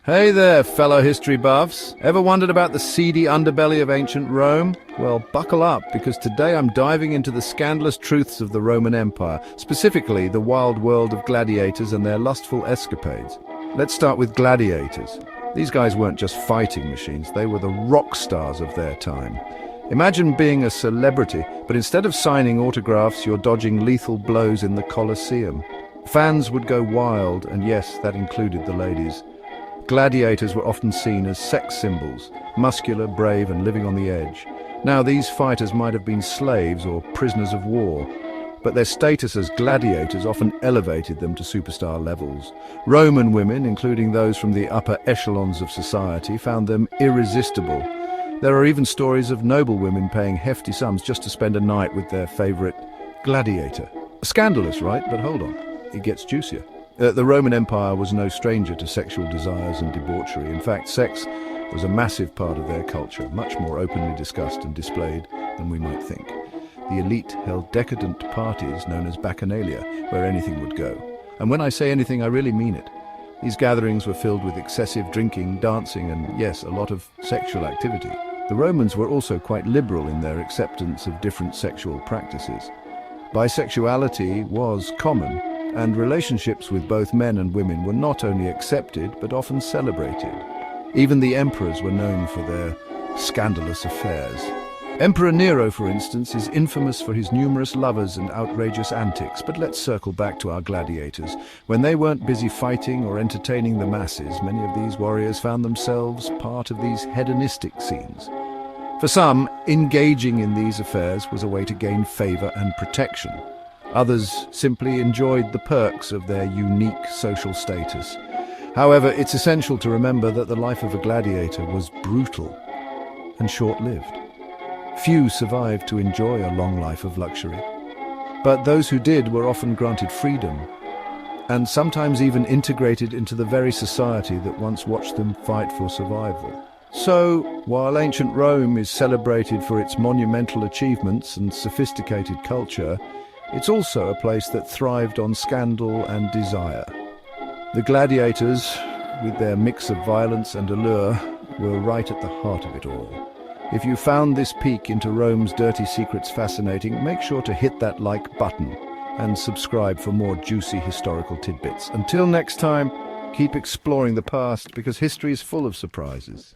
Hey there, fellow history buffs. Ever wondered about the seedy underbelly of ancient Rome? Well, buckle up, because today I'm diving into the scandalous truths of the Roman Empire, specifically the wild world of gladiators and their lustful escapades. Let's start with gladiators. These guys weren't just fighting machines, they were the rock stars of their time. Imagine being a celebrity, but instead of signing autographs, you're dodging lethal blows in the Colosseum. Fans would go wild, and yes, that included the ladies. Gladiators were often seen as sex symbols, muscular, brave, and living on the edge. Now, these fighters might have been slaves or prisoners of war, but their status as gladiators often elevated them to superstar levels. Roman women, including those from the upper echelons of society, found them irresistible. There are even stories of noble women paying hefty sums just to spend a night with their favorite gladiator. Scandalous, right? But hold on, it gets juicier. The Roman Empire was no stranger to sexual desires and debauchery. In fact, sex was a massive part of their culture, much more openly discussed and displayed than we might think. The elite held decadent parties known as bacchanalia, where anything would go. And when I say anything, I really mean it. These gatherings were filled with excessive drinking, dancing, and yes, a lot of sexual activity. The Romans were also quite liberal in their acceptance of different sexual practices. Bisexuality was common, and relationships with both men and women were not only accepted, but often celebrated. Even the emperors were known for their scandalous affairs. Emperor Nero, for instance, is infamous for his numerous lovers and outrageous antics, but let's circle back to our gladiators. When they weren't busy fighting or entertaining the masses, many of these warriors found themselves part of these hedonistic scenes. For some, engaging in these affairs was a way to gain favor and protection. Others simply enjoyed the perks of their unique social status. However, it's essential to remember that the life of a gladiator was brutal and short-lived. Few survived to enjoy a long life of luxury. But those who did were often granted freedom, and sometimes even integrated into the very society that once watched them fight for survival. So, while ancient Rome is celebrated for its monumental achievements and sophisticated culture, it's also a place that thrived on scandal and desire. The gladiators, with their mix of violence and allure, were right at the heart of it all. If you found this peek into Rome's dirty secrets fascinating, make sure to hit that like button and subscribe for more juicy historical tidbits. Until next time, keep exploring the past, because history is full of surprises.